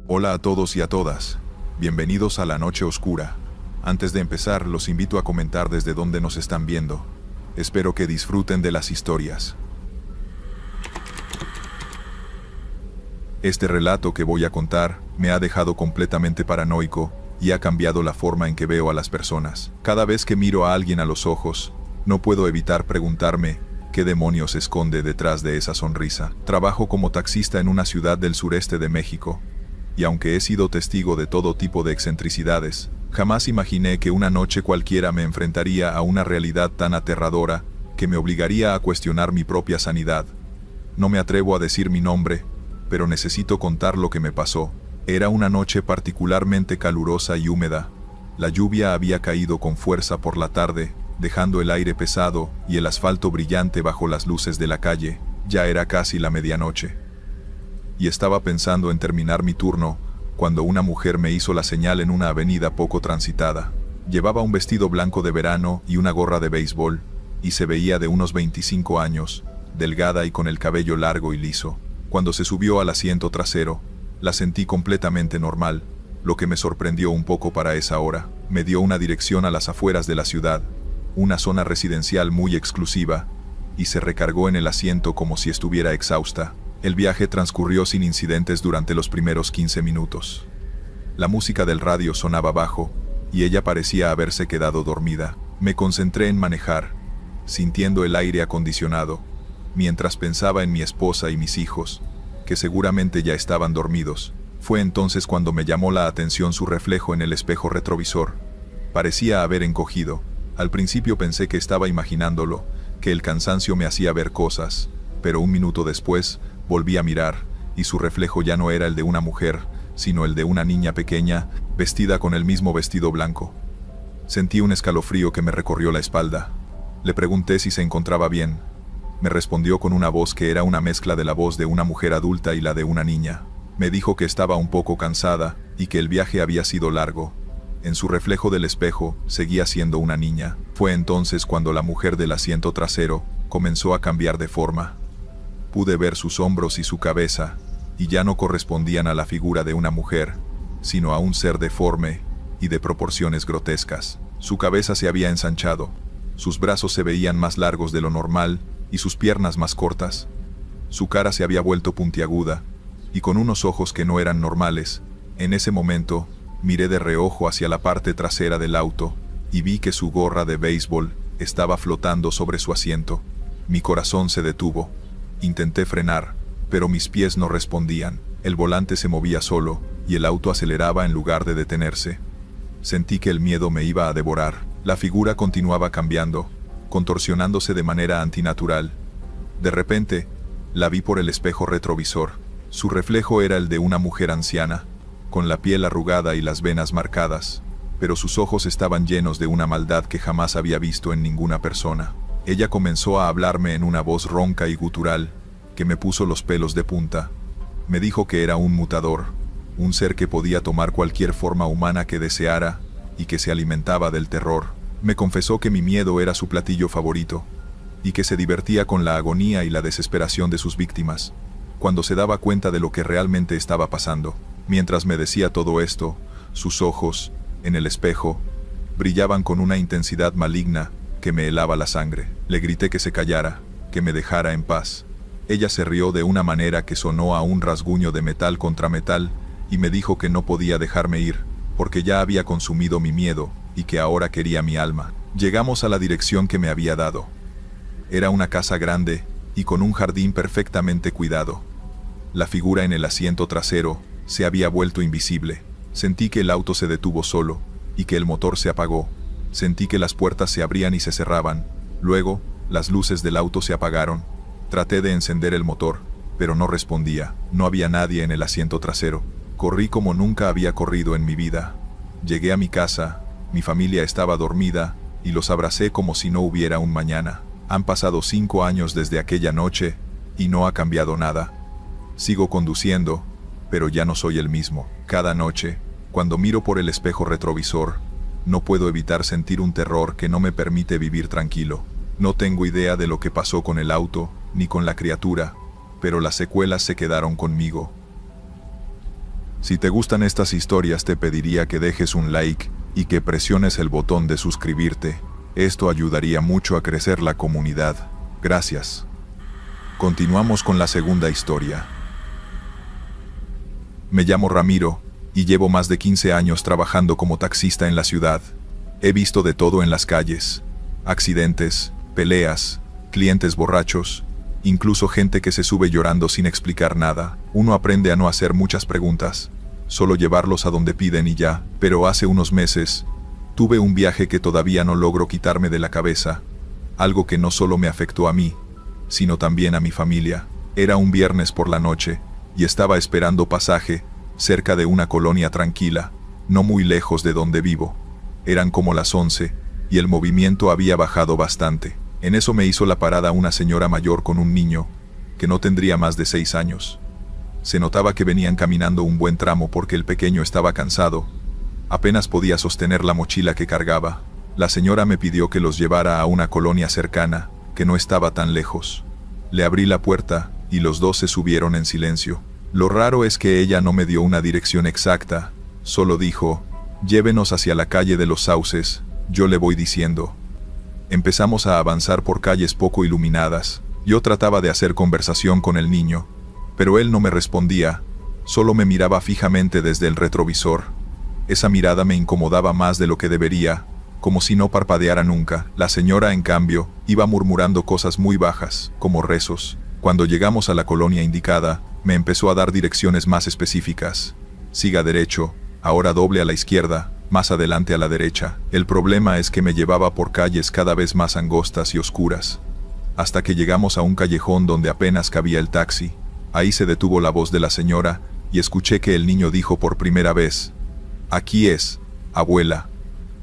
Hola a todos y a todas. Bienvenidos a La Noche Oscura. Antes de empezar, los invito a comentar desde dónde nos están viendo. Espero que disfruten de las historias. Este relato que voy a contar me ha dejado completamente paranoico y ha cambiado la forma en que veo a las personas. Cada vez que miro a alguien a los ojos, no puedo evitar preguntarme qué demonios se esconde detrás de esa sonrisa. Trabajo como taxista en una ciudad del sureste de México, y aunque he sido testigo de todo tipo de excentricidades, jamás imaginé que una noche cualquiera me enfrentaría a una realidad tan aterradora que me obligaría a cuestionar mi propia sanidad. No me atrevo a decir mi nombre, pero necesito contar lo que me pasó. Era una noche particularmente calurosa y húmeda. La lluvia había caído con fuerza por la tarde, dejando el aire pesado y el asfalto brillante bajo las luces de la calle. Ya era casi la medianoche. Y estaba pensando en terminar mi turno, cuando una mujer me hizo la señal en una avenida poco transitada. Llevaba un vestido blanco de verano y una gorra de béisbol, y se veía de unos 25 años, delgada y con el cabello largo y liso. Cuando se subió al asiento trasero, la sentí completamente normal, lo que me sorprendió un poco para esa hora. Me dio una dirección a las afueras de la ciudad, una zona residencial muy exclusiva, y se recargó en el asiento como si estuviera exhausta. El viaje transcurrió sin incidentes durante los primeros 15 minutos. La música del radio sonaba bajo, y ella parecía haberse quedado dormida. Me concentré en manejar, sintiendo el aire acondicionado, mientras pensaba en mi esposa y mis hijos, que seguramente ya estaban dormidos. Fue entonces cuando me llamó la atención su reflejo en el espejo retrovisor. Parecía haber encogido. Al principio pensé que estaba imaginándolo, que el cansancio me hacía ver cosas, pero un minuto después volví a mirar, y su reflejo ya no era el de una mujer, sino el de una niña pequeña, vestida con el mismo vestido blanco. Sentí un escalofrío que me recorrió la espalda. Le pregunté si se encontraba bien. Me respondió con una voz que era una mezcla de la voz de una mujer adulta y la de una niña. Me dijo que estaba un poco cansada y que el viaje había sido largo. En su reflejo del espejo seguía siendo una niña. Fue entonces cuando la mujer del asiento trasero comenzó a cambiar de forma. Pude ver sus hombros y su cabeza, y ya no correspondían a la figura de una mujer, sino a un ser deforme y de proporciones grotescas. Su cabeza se había ensanchado, sus brazos se veían más largos de lo normal y sus piernas más cortas. Su cara se había vuelto puntiaguda, y con unos ojos que no eran normales. En ese momento, miré de reojo hacia la parte trasera del auto, y vi que su gorra de béisbol estaba flotando sobre su asiento. Mi corazón se detuvo. Intenté frenar, pero mis pies no respondían. El volante se movía solo, y el auto aceleraba en lugar de detenerse. Sentí que el miedo me iba a devorar. La figura continuaba cambiando, contorsionándose de manera antinatural. De repente, la vi por el espejo retrovisor. Su reflejo era el de una mujer anciana, con la piel arrugada y las venas marcadas, pero sus ojos estaban llenos de una maldad que jamás había visto en ninguna persona. Ella comenzó a hablarme en una voz ronca y gutural, que me puso los pelos de punta. Me dijo que era un mutador, un ser que podía tomar cualquier forma humana que deseara, y que se alimentaba del terror. Me confesó que mi miedo era su platillo favorito, y que se divertía con la agonía y la desesperación de sus víctimas, cuando se daba cuenta de lo que realmente estaba pasando. Mientras me decía todo esto, sus ojos, en el espejo, brillaban con una intensidad maligna que me helaba la sangre. Le grité que se callara, que me dejara en paz. Ella se rió de una manera que sonó a un rasguño de metal contra metal, y me dijo que no podía dejarme ir, porque ya había consumido mi miedo, y que ahora quería mi alma. Llegamos a la dirección que me había dado. Era una casa grande, y con un jardín perfectamente cuidado. La figura en el asiento trasero se había vuelto invisible. Sentí que el auto se detuvo solo, y que el motor se apagó. Sentí que las puertas se abrían y se cerraban. Luego, las luces del auto se apagaron. Traté de encender el motor, pero no respondía. No había nadie en el asiento trasero. Corrí como nunca había corrido en mi vida. Llegué a mi casa, mi familia estaba dormida, y los abracé como si no hubiera un mañana. Han pasado 5 años desde aquella noche, y no ha cambiado nada. Sigo conduciendo, pero ya no soy el mismo. Cada noche, cuando miro por el espejo retrovisor, no puedo evitar sentir un terror que no me permite vivir tranquilo. No tengo idea de lo que pasó con el auto, ni con la criatura, pero las secuelas se quedaron conmigo. Si te gustan estas historias, te pediría que dejes un like y que presiones el botón de suscribirte. Esto ayudaría mucho a crecer la comunidad. Gracias. Continuamos con la segunda historia. Me llamo Ramiro y llevo más de 15 años trabajando como taxista en la ciudad. He visto de todo en las calles: accidentes, peleas, clientes borrachos, incluso gente que se sube llorando sin explicar nada. Uno aprende a no hacer muchas preguntas, solo llevarlos a donde piden y ya. Pero hace unos meses, tuve un viaje que todavía no logro quitarme de la cabeza, algo que no solo me afectó a mí, sino también a mi familia. Era un viernes por la noche, y estaba esperando pasaje, cerca de una colonia tranquila, no muy lejos de donde vivo. Eran como las 11, y el movimiento había bajado bastante. En eso me hizo la parada una señora mayor con un niño, que no tendría más de 6 años. Se notaba que venían caminando un buen tramo porque el pequeño estaba cansado. Apenas podía sostener la mochila que cargaba. La señora me pidió que los llevara a una colonia cercana, que no estaba tan lejos. Le abrí la puerta, y los dos se subieron en silencio. Lo raro es que ella no me dio una dirección exacta, solo dijo: llévenos hacia la calle de los Sauces, yo le voy diciendo. Empezamos a avanzar por calles poco iluminadas. Yo trataba de hacer conversación con el niño, pero él no me respondía, solo me miraba fijamente desde el retrovisor. Esa mirada me incomodaba más de lo que debería, como si no parpadeara nunca. La señora, en cambio, iba murmurando cosas muy bajas, como rezos. Cuando llegamos a la colonia indicada, me empezó a dar direcciones más específicas. Siga derecho, ahora doble a la izquierda, más adelante a la derecha. El problema es que me llevaba por calles cada vez más angostas y oscuras, hasta que llegamos a un callejón donde apenas cabía el taxi. Ahí se detuvo la voz de la señora, y escuché que el niño dijo por primera vez: aquí es, abuela.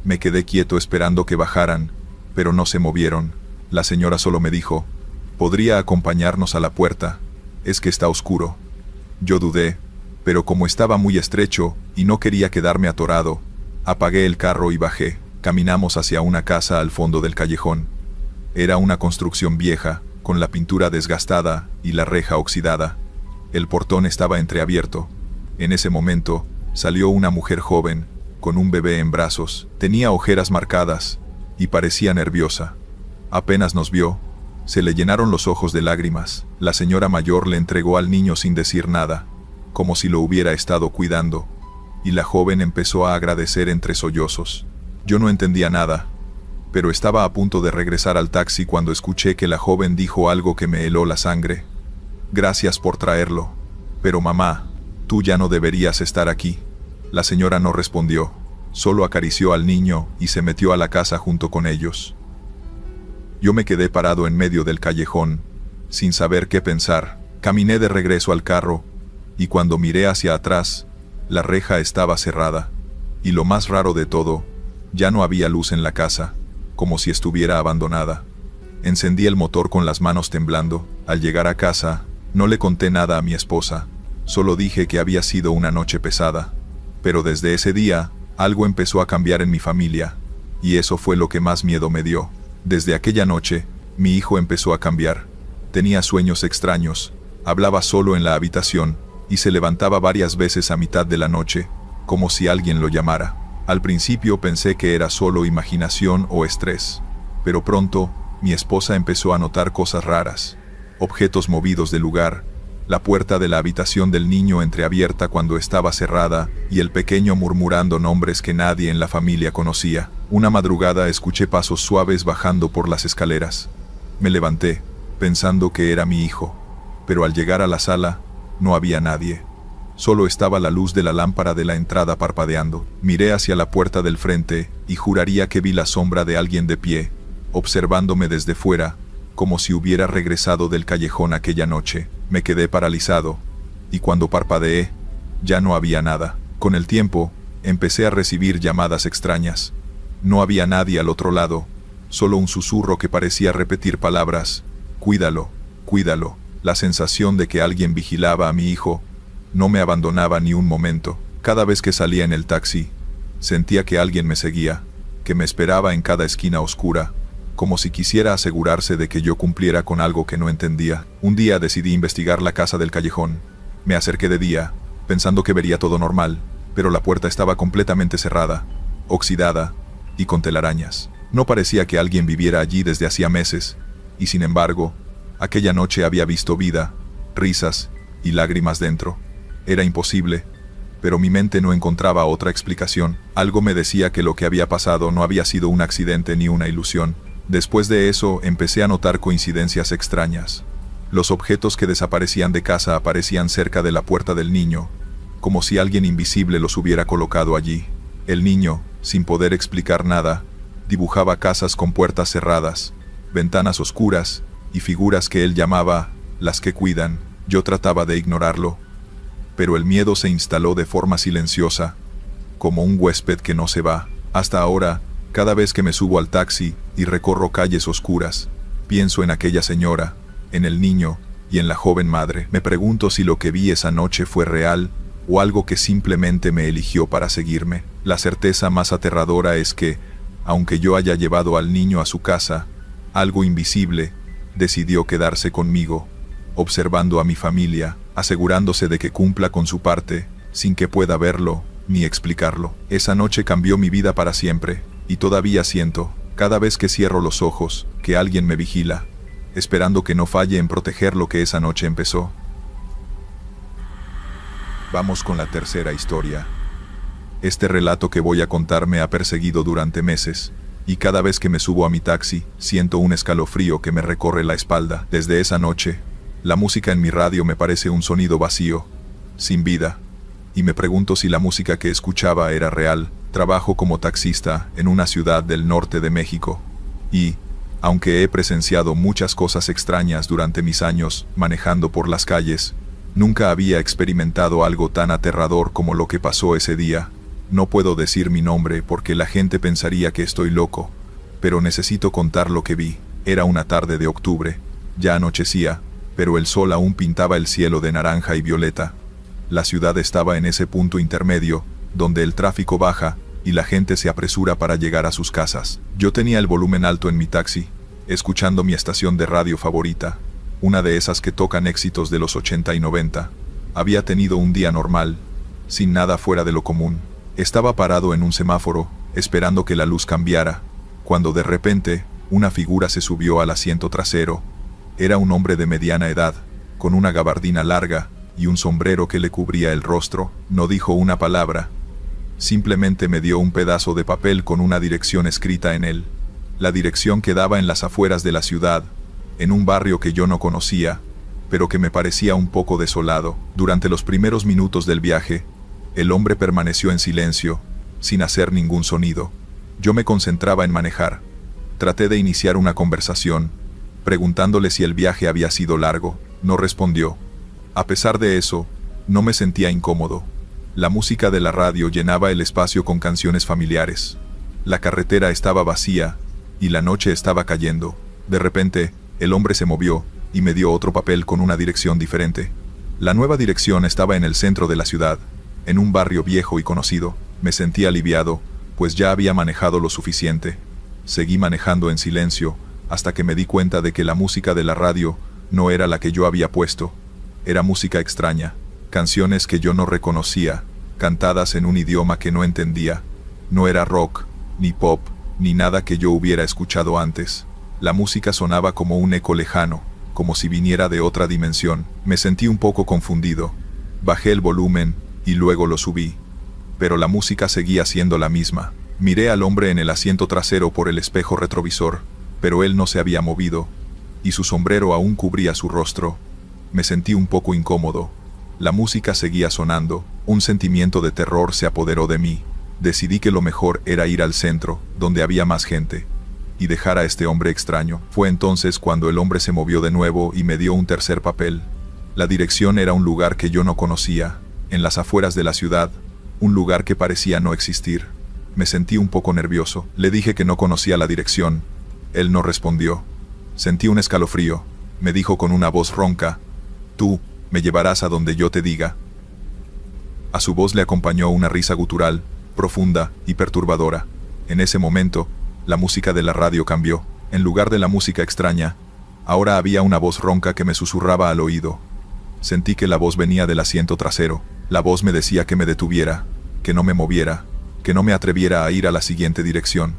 Me quedé quieto esperando que bajaran, pero no se movieron. La señora solo me dijo: ¿podría acompañarnos a la puerta? Es que está oscuro. Yo dudé, pero como estaba muy estrecho y no quería quedarme atorado, apagué el carro y bajé. Caminamos hacia una casa al fondo del callejón. Era una construcción vieja, con la pintura desgastada y la reja oxidada. El portón estaba entreabierto. En ese momento, salió una mujer joven, con un bebé en brazos. Tenía ojeras marcadas y parecía nerviosa. Apenas nos vio, se le llenaron los ojos de lágrimas. La señora mayor le entregó al niño sin decir nada, como si lo hubiera estado cuidando, y la joven empezó a agradecer entre sollozos. Yo no entendía nada, pero estaba a punto de regresar al taxi cuando escuché que la joven dijo algo que me heló la sangre. Gracias por traerlo. Pero mamá, tú ya no deberías estar aquí. La señora no respondió, solo acarició al niño y se metió a la casa junto con ellos. Yo me quedé parado en medio del callejón, sin saber qué pensar. Caminé de regreso al carro, y cuando miré hacia atrás, la reja estaba cerrada. Y lo más raro de todo, ya no había luz en la casa, como si estuviera abandonada. Encendí el motor con las manos temblando. Al llegar a casa, no le conté nada a mi esposa, solo dije que había sido una noche pesada. Pero desde ese día, algo empezó a cambiar en mi familia, y eso fue lo que más miedo me dio. Desde aquella noche, mi hijo empezó a cambiar. Tenía sueños extraños, hablaba solo en la habitación, y se levantaba varias veces a mitad de la noche, como si alguien lo llamara. Al principio pensé que era solo imaginación o estrés, pero pronto, mi esposa empezó a notar cosas raras, objetos movidos del lugar, la puerta de la habitación del niño entreabierta cuando estaba cerrada, y el pequeño murmurando nombres que nadie en la familia conocía. Una madrugada escuché pasos suaves bajando por las escaleras. Me levanté, pensando que era mi hijo, pero al llegar a la sala, no había nadie. Solo estaba la luz de la lámpara de la entrada parpadeando. Miré hacia la puerta del frente, y juraría que vi la sombra de alguien de pie, observándome desde fuera, como si hubiera regresado del callejón aquella noche. Me quedé paralizado, y cuando parpadeé, ya no había nada. Con el tiempo, empecé a recibir llamadas extrañas. No había nadie al otro lado, solo un susurro que parecía repetir palabras: cuídalo, cuídalo. La sensación de que alguien vigilaba a mi hijo no me abandonaba ni un momento. Cada vez que salía en el taxi, sentía que alguien me seguía, que me esperaba en cada esquina oscura, como si quisiera asegurarse de que yo cumpliera con algo que no entendía. Un día decidí investigar la casa del callejón. Me acerqué de día, pensando que vería todo normal, pero la puerta estaba completamente cerrada, oxidada y con telarañas. No parecía que alguien viviera allí desde hacía meses, y sin embargo, aquella noche había visto vida, risas y lágrimas dentro. Era imposible, pero mi mente no encontraba otra explicación. Algo me decía que lo que había pasado no había sido un accidente ni una ilusión. Después de eso, empecé a notar coincidencias extrañas. Los objetos que desaparecían de casa aparecían cerca de la puerta del niño, como si alguien invisible los hubiera colocado allí. El niño, sin poder explicar nada, dibujaba casas con puertas cerradas, ventanas oscuras y figuras que él llamaba las que cuidan. Yo trataba de ignorarlo, pero el miedo se instaló de forma silenciosa, como un huésped que no se va. Hasta ahora, cada vez que me subo al taxi y recorro calles oscuras, pienso en aquella señora, en el niño y en la joven madre. Me pregunto si lo que vi esa noche fue real o algo que simplemente me eligió para seguirme. La certeza más aterradora es que, aunque yo haya llevado al niño a su casa, algo invisible decidió quedarse conmigo, observando a mi familia, asegurándose de que cumpla con su parte, sin que pueda verlo ni explicarlo. Esa noche cambió mi vida para siempre, y todavía siento, cada vez que cierro los ojos, que alguien me vigila, esperando que no falle en proteger lo que esa noche empezó. Vamos con la tercera historia. Este relato que voy a contar me ha perseguido durante meses, y cada vez que me subo a mi taxi, siento un escalofrío que me recorre la espalda. Desde esa noche, la música en mi radio me parece un sonido vacío, sin vida, y me pregunto si la música que escuchaba era real. Trabajo como taxista en una ciudad del norte de México, y, aunque he presenciado muchas cosas extrañas durante mis años manejando por las calles, nunca había experimentado algo tan aterrador como lo que pasó ese día. No puedo decir mi nombre porque la gente pensaría que estoy loco, pero necesito contar lo que vi. Era una tarde de octubre, ya anochecía, pero el sol aún pintaba el cielo de naranja y violeta. La ciudad estaba en ese punto intermedio, donde el tráfico baja y la gente se apresura para llegar a sus casas. Yo tenía el volumen alto en mi taxi, escuchando mi estación de radio favorita, una de esas que tocan éxitos de los 80 y 90. Había tenido un día normal, sin nada fuera de lo común. Estaba parado en un semáforo, esperando que la luz cambiara, cuando de repente, una figura se subió al asiento trasero. Era un hombre de mediana edad, con una gabardina larga y un sombrero que le cubría el rostro. No dijo una palabra. Simplemente me dio un pedazo de papel con una dirección escrita en él. La dirección quedaba en las afueras de la ciudad, en un barrio que yo no conocía, pero que me parecía un poco desolado. Durante los primeros minutos del viaje, el hombre permaneció en silencio, sin hacer ningún sonido. Yo me concentraba en manejar. Traté de iniciar una conversación, preguntándole si el viaje había sido largo. No respondió. A pesar de eso, no me sentía incómodo. La música de la radio llenaba el espacio con canciones familiares. La carretera estaba vacía, y la noche estaba cayendo. De repente, el hombre se movió, y me dio otro papel con una dirección diferente. La nueva dirección estaba en el centro de la ciudad, en un barrio viejo y conocido. Me sentí aliviado, pues ya había manejado lo suficiente. Seguí manejando en silencio, hasta que me di cuenta de que la música de la radio no era la que yo había puesto. Era música extraña, canciones que yo no reconocía, cantadas en un idioma que no entendía. No era rock, ni pop, ni nada que yo hubiera escuchado antes. La música sonaba como un eco lejano, como si viniera de otra dimensión. Me sentí un poco confundido. Bajé el volumen, y luego lo subí. Pero la música seguía siendo la misma. Miré al hombre en el asiento trasero por el espejo retrovisor, pero él no se había movido, y su sombrero aún cubría su rostro. Me sentí un poco incómodo. La música seguía sonando. Un sentimiento de terror se apoderó de mí. Decidí que lo mejor era ir al centro, donde había más gente, y dejar a este hombre extraño. Fue entonces cuando el hombre se movió de nuevo y me dio un tercer papel. La dirección era un lugar que yo no conocía, en las afueras de la ciudad, un lugar que parecía no existir. Me sentí un poco nervioso. Le dije que no conocía la dirección. Él no respondió. Sentí un escalofrío. Me dijo con una voz ronca: «Tú me llevarás a donde yo te diga». A su voz le acompañó una risa gutural, profunda y perturbadora. En ese momento, la música de la radio cambió. En lugar de la música extraña, ahora había una voz ronca que me susurraba al oído. Sentí que la voz venía del asiento trasero. La voz me decía que me detuviera, que no me moviera, que no me atreviera a ir a la siguiente dirección,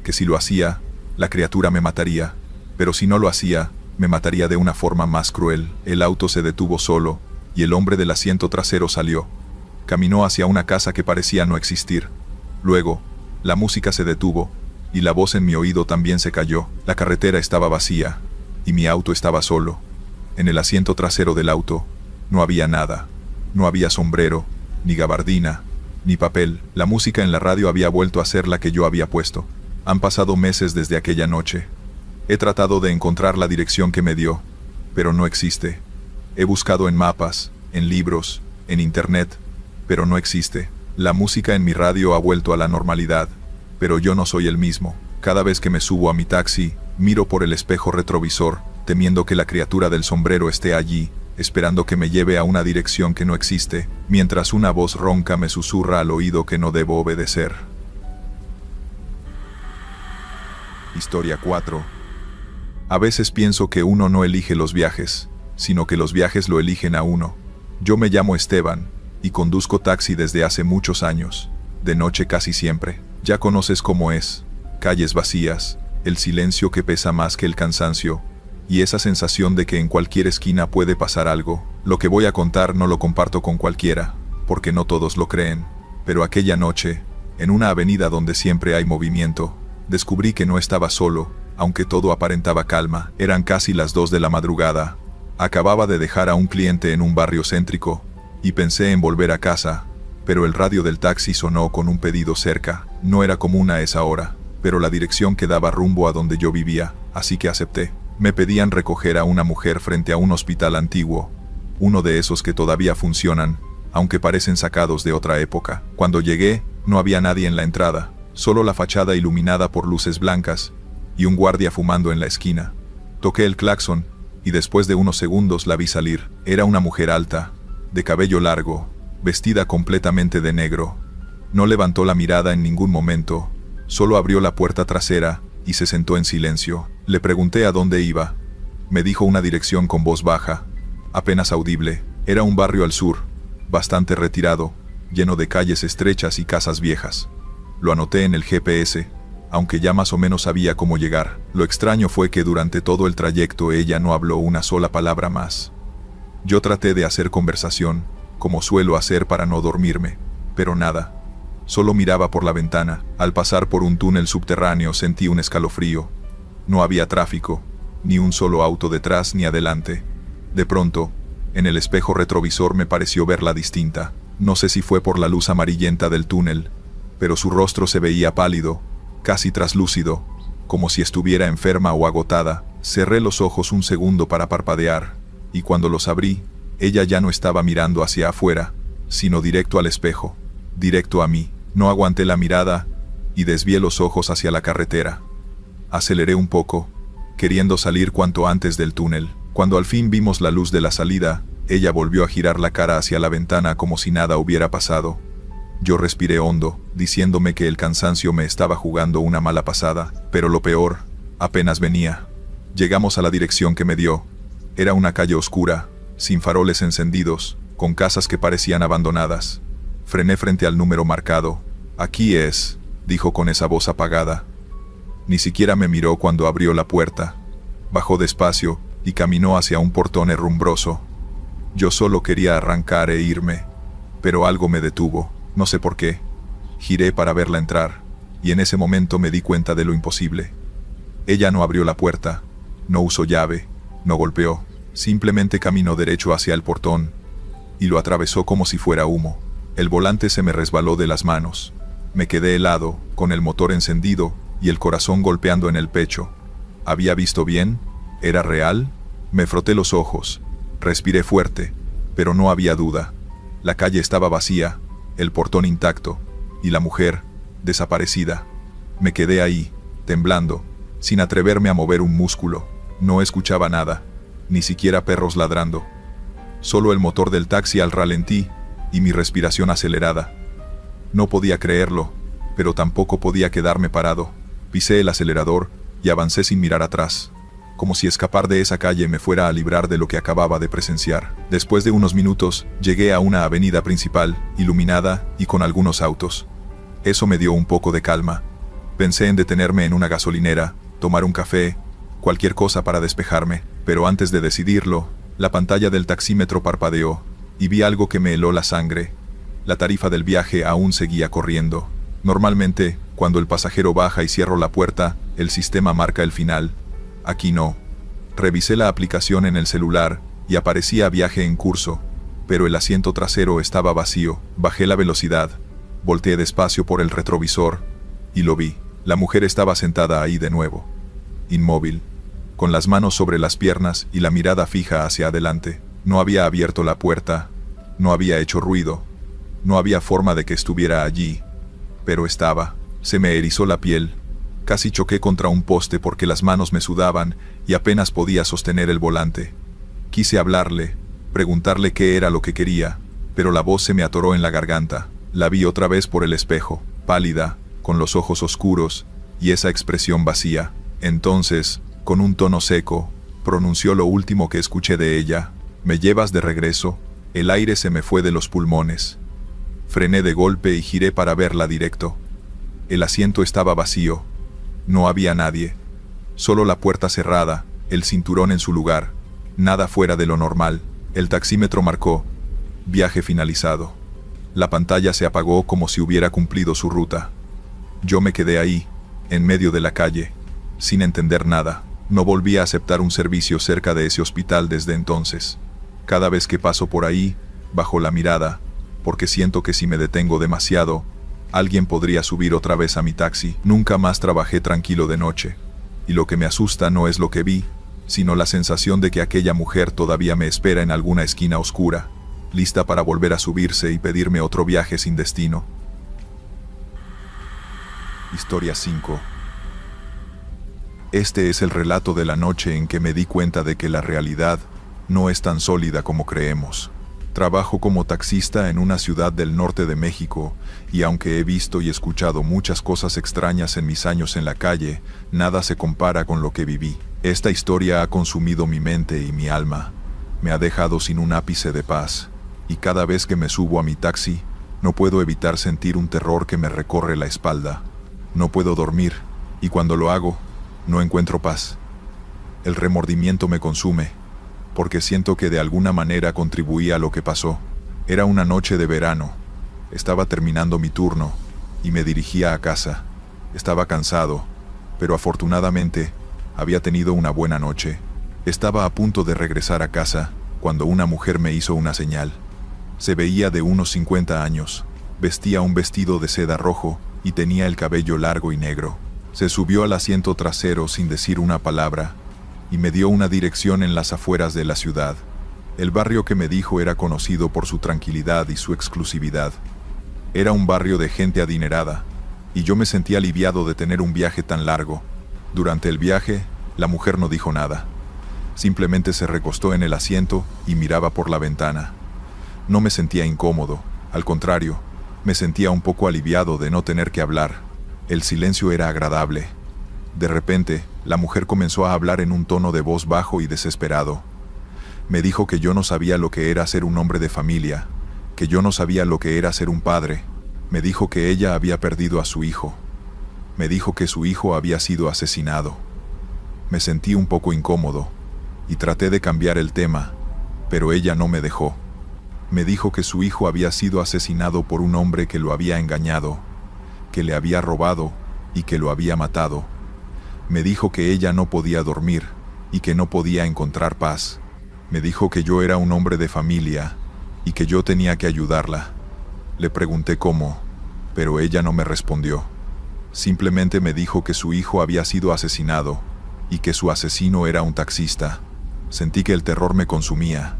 que si lo hacía, la criatura me mataría, pero si no lo hacía, me mataría de una forma más cruel. El auto se detuvo solo, y el hombre del asiento trasero salió. Caminó hacia una casa que parecía no existir. Luego, la música se detuvo, y la voz en mi oído también se cayó. La carretera estaba vacía, y mi auto estaba solo. En el asiento trasero del auto, no había nada. No había sombrero, ni gabardina, ni papel. La música en la radio había vuelto a ser la que yo había puesto. Han pasado meses desde aquella noche. He tratado de encontrar la dirección que me dio, pero no existe. He buscado en mapas, en libros, en internet, pero no existe. La música en mi radio ha vuelto a la normalidad, pero yo no soy el mismo. Cada vez que me subo a mi taxi, miro por el espejo retrovisor, temiendo que la criatura del sombrero esté allí, esperando que me lleve a una dirección que no existe, mientras una voz ronca me susurra al oído que no debo obedecer. Historia 4. A veces pienso que uno no elige los viajes, sino que los viajes lo eligen a uno. Yo me llamo Esteban, y conduzco taxi desde hace muchos años, de noche casi siempre. Ya conoces cómo es, calles vacías, el silencio que pesa más que el cansancio, y esa sensación de que en cualquier esquina puede pasar algo. Lo que voy a contar no lo comparto con cualquiera, porque no todos lo creen. Pero aquella noche, en una avenida donde siempre hay movimiento, descubrí que no estaba solo, aunque todo aparentaba calma. Eran casi las 2 de la madrugada. Acababa de dejar a un cliente en un barrio céntrico, y pensé en volver a casa, pero el radio del taxi sonó con un pedido cerca. No era común a esa hora, pero la dirección quedaba rumbo a donde yo vivía, así que acepté. Me pedían recoger a una mujer frente a un hospital antiguo, uno de esos que todavía funcionan, aunque parecen sacados de otra época. Cuando llegué, no había nadie en la entrada, solo la fachada iluminada por luces blancas, y un guardia fumando en la esquina. Toqué el claxon, y después de unos segundos la vi salir. Era una mujer alta, de cabello largo, vestida completamente de negro. No levantó la mirada en ningún momento, solo abrió la puerta trasera, y se sentó en silencio. Le pregunté a dónde iba. Me dijo una dirección con voz baja, apenas audible. Era un barrio al sur, bastante retirado, lleno de calles estrechas y casas viejas. Lo anoté en el GPS, aunque ya más o menos sabía cómo llegar. Lo extraño fue que durante todo el trayecto ella no habló una sola palabra más. Yo traté de hacer conversación, como suelo hacer para no dormirme, pero nada. Solo miraba por la ventana. Al pasar por un túnel subterráneo sentí un escalofrío. No había tráfico, ni un solo auto detrás ni adelante. De pronto, en el espejo retrovisor me pareció verla distinta. No sé si fue por la luz amarillenta del túnel, pero su rostro se veía pálido, casi traslúcido, como si estuviera enferma o agotada. Cerré los ojos un segundo para parpadear, y cuando los abrí, ella ya no estaba mirando hacia afuera, sino directo al espejo, directo a mí. No aguanté la mirada, y desvié los ojos hacia la carretera. Aceleré un poco, queriendo salir cuanto antes del túnel. Cuando al fin vimos la luz de la salida, ella volvió a girar la cara hacia la ventana como si nada hubiera pasado. Yo respiré hondo, diciéndome que el cansancio me estaba jugando una mala pasada, pero lo peor apenas venía. Llegamos a la dirección que me dio. Era una calle oscura, sin faroles encendidos, con casas que parecían abandonadas. Frené frente al número marcado. «Aquí es», dijo con esa voz apagada. Ni siquiera me miró cuando abrió la puerta. Bajó despacio y caminó hacia un portón herrumbroso. Yo solo quería arrancar e irme, pero algo me detuvo, no sé por qué. Giré para verla entrar, y en ese momento me di cuenta de lo imposible. Ella no abrió la puerta, no usó llave, no golpeó, simplemente caminó derecho hacia el portón, y lo atravesó como si fuera humo. El volante se me resbaló de las manos. Me quedé helado, con el motor encendido y el corazón golpeando en el pecho. ¿Había visto bien? ¿Era real? Me froté los ojos. Respiré fuerte, pero no había duda. La calle estaba vacía, el portón intacto, y la mujer, desaparecida. Me quedé ahí, temblando, sin atreverme a mover un músculo. No escuchaba nada, ni siquiera perros ladrando. Solo el motor del taxi al ralentí, y mi respiración acelerada. No podía creerlo, pero tampoco podía quedarme parado. Pisé el acelerador y avancé sin mirar atrás. como si escapar de esa calle me fuera a librar de lo que acababa de presenciar. Después de unos minutos, llegué a una avenida principal, iluminada y con algunos autos. Eso me dio un poco de calma. Pensé en detenerme en una gasolinera, tomar un café, cualquier cosa para despejarme, pero antes de decidirlo, la pantalla del taxímetro parpadeó, y vi algo que me heló la sangre. La tarifa del viaje aún seguía corriendo. Normalmente, cuando el pasajero baja y cierra la puerta, el sistema marca el final. Aquí no. Revisé la aplicación en el celular, y aparecía viaje en curso, pero el asiento trasero estaba vacío. Bajé la velocidad, volteé despacio por el retrovisor, y lo vi. La mujer estaba sentada ahí de nuevo, inmóvil, con las manos sobre las piernas y la mirada fija hacia adelante. No había abierto la puerta, no había hecho ruido, no había forma de que estuviera allí, pero estaba. Se me erizó la piel, casi choqué contra un poste porque las manos me sudaban y apenas podía sostener el volante. Quise hablarle, preguntarle qué era lo que quería, pero la voz se me atoró en la garganta. La vi otra vez por el espejo, pálida, con los ojos oscuros y esa expresión vacía. Entonces, con un tono seco, pronunció lo último que escuché de ella: «¿Me llevas de regreso?». El aire se me fue de los pulmones. Frené de golpe y giré para verla directo. El asiento estaba vacío. No había nadie. Solo la puerta cerrada, el cinturón en su lugar. Nada fuera de lo normal. El taxímetro marcó: viaje finalizado. La pantalla se apagó como si hubiera cumplido su ruta. Yo me quedé ahí, en medio de la calle, sin entender nada. No volví a aceptar un servicio cerca de ese hospital desde entonces. Cada vez que paso por ahí, bajo la mirada, porque siento que si me detengo demasiado, alguien podría subir otra vez a mi taxi. Nunca más trabajé tranquilo de noche, y lo que me asusta no es lo que vi, sino la sensación de que aquella mujer todavía me espera en alguna esquina oscura, lista para volver a subirse y pedirme otro viaje sin destino. Historia 5. Este es el relato de la noche en que me di cuenta de que la realidad no es tan sólida como creemos. Trabajo como taxista en una ciudad del norte de México, y aunque he visto y escuchado muchas cosas extrañas en mis años en la calle, nada se compara con lo que viví. Esta historia ha consumido mi mente y mi alma. Me ha dejado sin un ápice de paz, y cada vez que me subo a mi taxi, no puedo evitar sentir un terror que me recorre la espalda. No puedo dormir, y cuando lo hago, no encuentro paz. El remordimiento me consume, porque siento que de alguna manera contribuí a lo que pasó. Era una noche de verano. Estaba terminando mi turno, y me dirigía a casa. Estaba cansado, pero afortunadamente, había tenido una buena noche. Estaba a punto de regresar a casa, cuando una mujer me hizo una señal. Se veía de unos 50 años, vestía un vestido de seda rojo, y tenía el cabello largo y negro. Se subió al asiento trasero sin decir una palabra, y me dio una dirección en las afueras de la ciudad. El barrio que me dijo era conocido por su tranquilidad y su exclusividad. Era un barrio de gente adinerada, y yo me sentí aliviado de tener un viaje tan largo. Durante el viaje, la mujer no dijo nada. Simplemente se recostó en el asiento y miraba por la ventana. No me sentía incómodo, al contrario, me sentía un poco aliviado de no tener que hablar. El silencio era agradable. De repente, la mujer comenzó a hablar en un tono de voz bajo y desesperado. Me dijo que yo no sabía lo que era ser un hombre de familia, que yo no sabía lo que era ser un padre. Me dijo que ella había perdido a su hijo. Me dijo que su hijo había sido asesinado. Me sentí un poco incómodo, y traté de cambiar el tema, pero ella no me dejó. Me dijo que su hijo había sido asesinado por un hombre que lo había engañado, que le había robado y que lo había matado. Me dijo que ella no podía dormir y que no podía encontrar paz. Me dijo que yo era un hombre de familia y que yo tenía que ayudarla. Le pregunté cómo, pero ella no me respondió. Simplemente me dijo que su hijo había sido asesinado y que su asesino era un taxista. Sentí que el terror me consumía.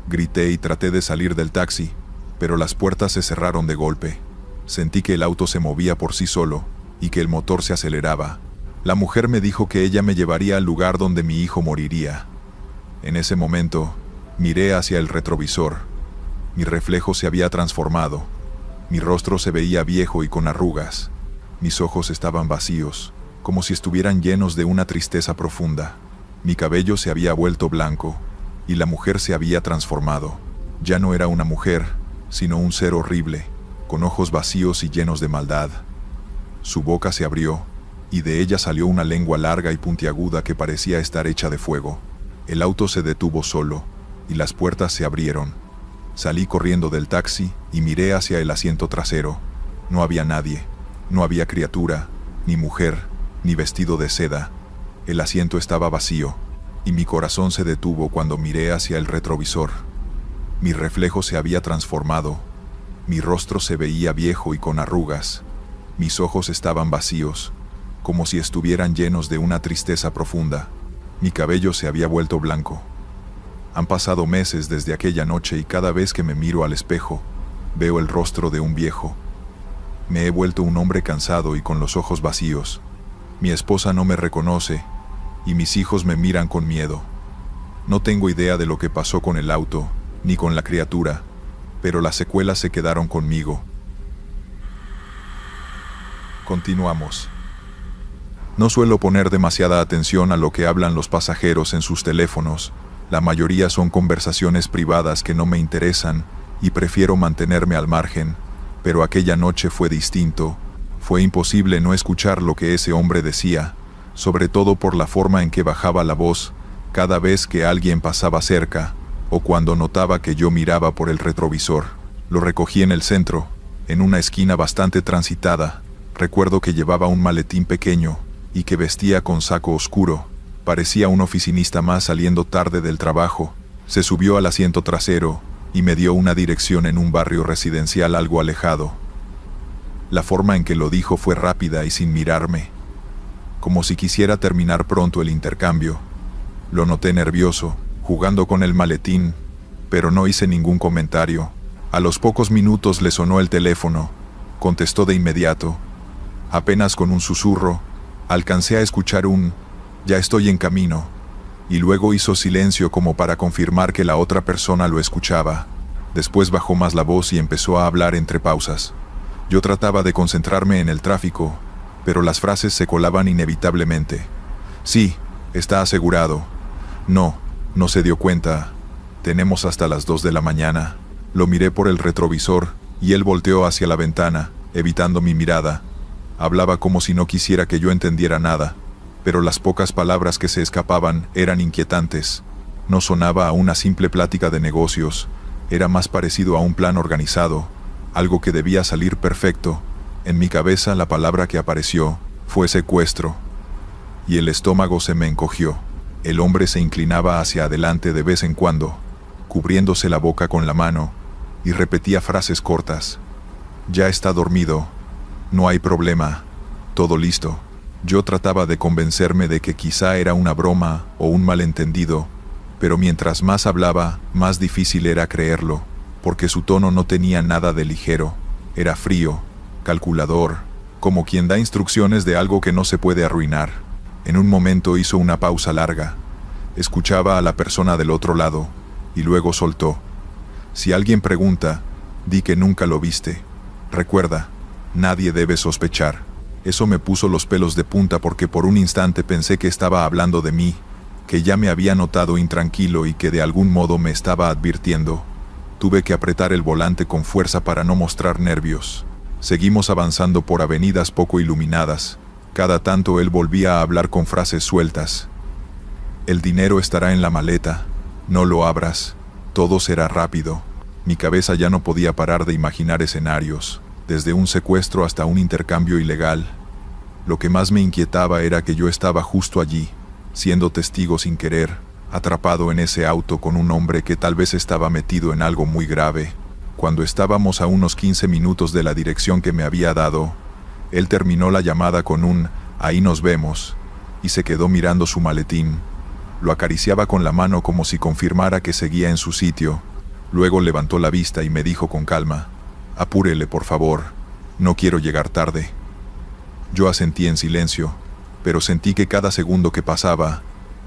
Grité y traté de salir del taxi, pero las puertas se cerraron de golpe. Sentí que el auto se movía por sí solo y que el motor se aceleraba. La mujer me dijo que ella me llevaría al lugar donde mi hijo moriría. En ese momento, miré hacia el retrovisor. Mi reflejo se había transformado. Mi rostro se veía viejo y con arrugas. Mis ojos estaban vacíos, como si estuvieran llenos de una tristeza profunda. Mi cabello se había vuelto blanco, y la mujer se había transformado. Ya no era una mujer, sino un ser horrible, con ojos vacíos y llenos de maldad. Su boca se abrió, y de ella salió una lengua larga y puntiaguda que parecía estar hecha de fuego. El auto se detuvo solo, y las puertas se abrieron. Salí corriendo del taxi y miré hacia el asiento trasero. No había nadie, no había criatura, ni mujer, ni vestido de seda. El asiento estaba vacío, y mi corazón se detuvo cuando miré hacia el retrovisor. Mi reflejo se había transformado. Mi rostro se veía viejo y con arrugas. Mis ojos estaban vacíos, como si estuvieran llenos de una tristeza profunda. Mi cabello se había vuelto blanco. Han pasado meses desde aquella noche y cada vez que me miro al espejo, veo el rostro de un viejo. Me he vuelto un hombre cansado y con los ojos vacíos. Mi esposa no me reconoce y mis hijos me miran con miedo. No tengo idea de lo que pasó con el auto, ni con la criatura, pero las secuelas se quedaron conmigo. Continuamos. No suelo poner demasiada atención a lo que hablan los pasajeros en sus teléfonos. La mayoría son conversaciones privadas que no me interesan y prefiero mantenerme al margen, pero aquella noche fue distinto. Fue imposible no escuchar lo que ese hombre decía, sobre todo por la forma en que bajaba la voz cada vez que alguien pasaba cerca, o cuando notaba que yo miraba por el retrovisor. Lo recogí en el centro, en una esquina bastante transitada. Recuerdo que llevaba un maletín pequeño y que vestía con saco oscuro. Parecía un oficinista más saliendo tarde del trabajo. Se subió al asiento trasero y me dio una dirección en un barrio residencial algo alejado. La forma en que lo dijo fue rápida y sin mirarme, como si quisiera terminar pronto el intercambio. Lo noté nervioso, jugando con el maletín, pero no hice ningún comentario. A los pocos minutos le sonó el teléfono. Contestó de inmediato. Apenas con un susurro, alcancé a escuchar un «ya estoy en camino», y luego hizo silencio como para confirmar que la otra persona lo escuchaba. Después bajó más la voz y empezó a hablar entre pausas. Yo trataba de concentrarme en el tráfico, pero las frases se colaban inevitablemente. «Sí, está asegurado». «No, no se dio cuenta. Tenemos hasta las 2 de la mañana». Lo miré por el retrovisor y él volteó hacia la ventana, evitando mi mirada. Hablaba como si no quisiera que yo entendiera nada, pero las pocas palabras que se escapaban eran inquietantes. No sonaba a una simple plática de negocios, era más parecido a un plan organizado, algo que debía salir perfecto. En mi cabeza la palabra que apareció fue secuestro, y el estómago se me encogió. El hombre se inclinaba hacia adelante de vez en cuando, cubriéndose la boca con la mano, y repetía frases cortas. «Ya está dormido. No hay problema. Todo listo». Yo trataba de convencerme de que quizá era una broma o un malentendido, pero mientras más hablaba, más difícil era creerlo, porque su tono no tenía nada de ligero. Era frío, calculador, como quien da instrucciones de algo que no se puede arruinar. En un momento hizo una pausa larga. Escuchaba a la persona del otro lado, y luego soltó. «Si alguien pregunta, di que nunca lo viste. Recuerda, nadie debe sospechar». Eso me puso los pelos de punta porque por un instante pensé que estaba hablando de mí, que ya me había notado intranquilo y que de algún modo me estaba advirtiendo. Tuve que apretar el volante con fuerza para no mostrar nervios. Seguimos avanzando por avenidas poco iluminadas. Cada tanto él volvía a hablar con frases sueltas. «El dinero estará en la maleta. No lo abras. Todo será rápido». Mi cabeza ya no podía parar de imaginar escenarios, desde un secuestro hasta un intercambio ilegal. Lo que más me inquietaba era que yo estaba justo allí, siendo testigo sin querer, atrapado en ese auto con un hombre que tal vez estaba metido en algo muy grave. Cuando estábamos a unos 15 minutos de la dirección que me había dado, él terminó la llamada con un «ahí nos vemos», y se quedó mirando su maletín. Lo acariciaba con la mano como si confirmara que seguía en su sitio. Luego levantó la vista y me dijo con calma: «Apúrele, por favor. No quiero llegar tarde». Yo asentí en silencio, pero sentí que cada segundo que pasaba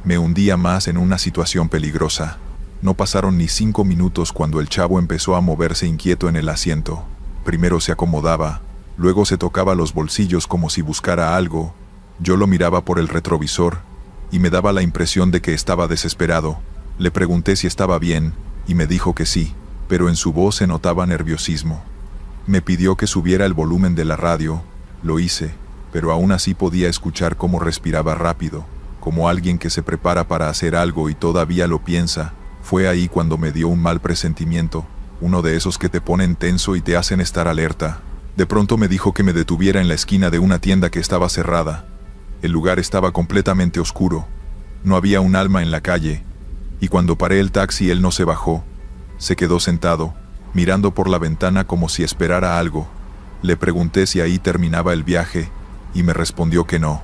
me hundía más en una situación peligrosa. No pasaron ni 5 minutos cuando el chavo empezó a moverse inquieto en el asiento. Primero se acomodaba, luego se tocaba los bolsillos como si buscara algo. Yo lo miraba por el retrovisor, y me daba la impresión de que estaba desesperado. Le pregunté si estaba bien, y me dijo que sí, pero en su voz se notaba nerviosismo. Me pidió que subiera el volumen de la radio, lo hice, pero aún así podía escuchar cómo respiraba rápido, como alguien que se prepara para hacer algo y todavía lo piensa. Fue ahí cuando me dio un mal presentimiento, uno de esos que te ponen tenso y te hacen estar alerta. De pronto me dijo que me detuviera en la esquina de una tienda que estaba cerrada. El lugar estaba completamente oscuro, no había un alma en la calle, y cuando paré el taxi él no se bajó, se quedó sentado, mirando por la ventana como si esperara algo. Le pregunté si ahí terminaba el viaje, y me respondió que no,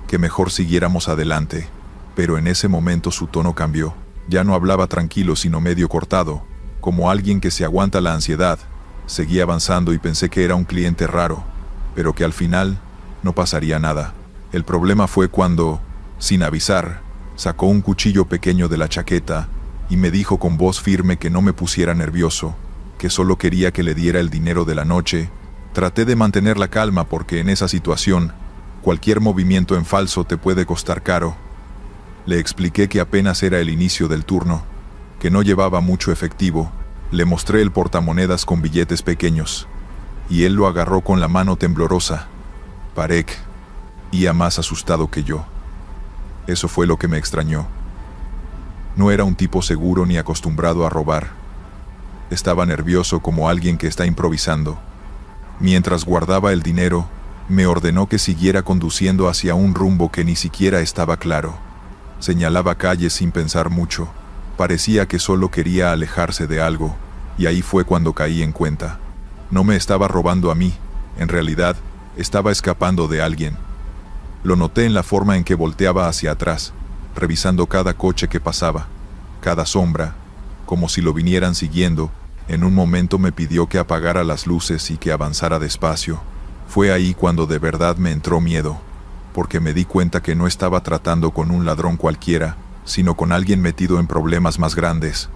que mejor siguiéramos adelante, pero en ese momento su tono cambió. Ya no hablaba tranquilo sino medio cortado, como alguien que se aguanta la ansiedad. Seguí avanzando y pensé que era un cliente raro, pero que al final no pasaría nada. El problema fue cuando, sin avisar, sacó un cuchillo pequeño de la chaqueta y me dijo con voz firme que no me pusiera nervioso, que solo quería que le diera el dinero de la noche. Traté de mantener la calma porque en esa situación, cualquier movimiento en falso te puede costar caro. Le expliqué que apenas era el inicio del turno, que no llevaba mucho efectivo. Le mostré el portamonedas con billetes pequeños, y él lo agarró con la mano temblorosa. Parek iba más asustado que yo. Eso fue lo que me extrañó. No era un tipo seguro ni acostumbrado a robar. Estaba nervioso como alguien que está improvisando. Mientras guardaba el dinero, me ordenó que siguiera conduciendo hacia un rumbo que ni siquiera estaba claro. Señalaba calles sin pensar mucho. Parecía que solo quería alejarse de algo, y ahí fue cuando caí en cuenta. No me estaba robando a mí, en realidad, estaba escapando de alguien. Lo noté en la forma en que volteaba hacia atrás, revisando cada coche que pasaba, cada sombra, como si lo vinieran siguiendo. En un momento me pidió que apagara las luces y que avanzara despacio. Fue ahí cuando de verdad me entró miedo, porque me di cuenta que no estaba tratando con un ladrón cualquiera, sino con alguien metido en problemas más grandes.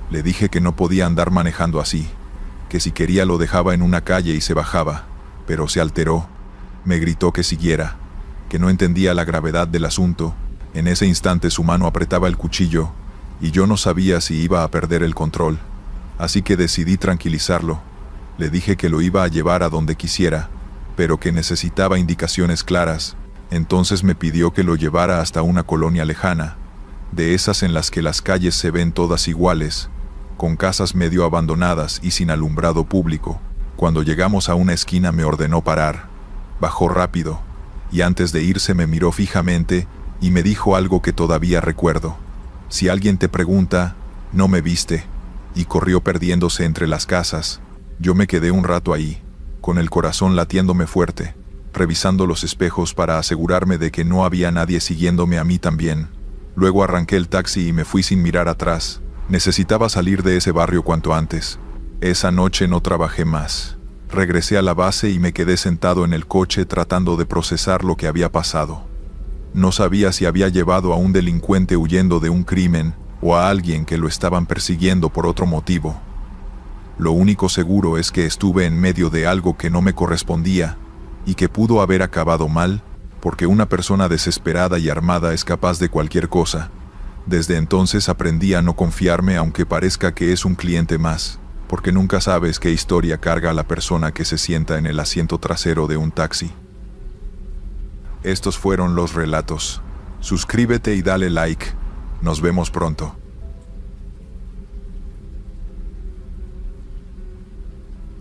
Le dije que no podía andar manejando así, que si quería lo dejaba en una calle y se bajaba, pero se alteró. Me gritó que siguiera, que no entendía la gravedad del asunto. En ese instante su mano apretaba el cuchillo, y yo no sabía si iba a perder el control. Así que decidí tranquilizarlo. Le dije que lo iba a llevar a donde quisiera, pero que necesitaba indicaciones claras. Entonces me pidió que lo llevara hasta una colonia lejana, de esas en las que las calles se ven todas iguales, con casas medio abandonadas y sin alumbrado público. Cuando llegamos a una esquina me ordenó parar. Bajó rápido, y antes de irse me miró fijamente y me dijo algo que todavía recuerdo. Si alguien te pregunta, no me viste, y corrió perdiéndose entre las casas. Yo me quedé un rato ahí, con el corazón latiéndome fuerte, revisando los espejos para asegurarme de que no había nadie siguiéndome a mí también. Luego arranqué el taxi y me fui sin mirar atrás. Necesitaba salir de ese barrio cuanto antes. Esa noche no trabajé más. Regresé a la base y me quedé sentado en el coche tratando de procesar lo que había pasado. No sabía si había llevado a un delincuente huyendo de un crimen o a alguien que lo estaban persiguiendo por otro motivo. Lo único seguro es que estuve en medio de algo que no me correspondía y que pudo haber acabado mal, porque una persona desesperada y armada es capaz de cualquier cosa. Desde entonces aprendí a no confiarme aunque parezca que es un cliente más, porque nunca sabes qué historia carga la persona que se sienta en el asiento trasero de un taxi. Estos fueron los relatos. Suscríbete y dale like. Nos vemos pronto.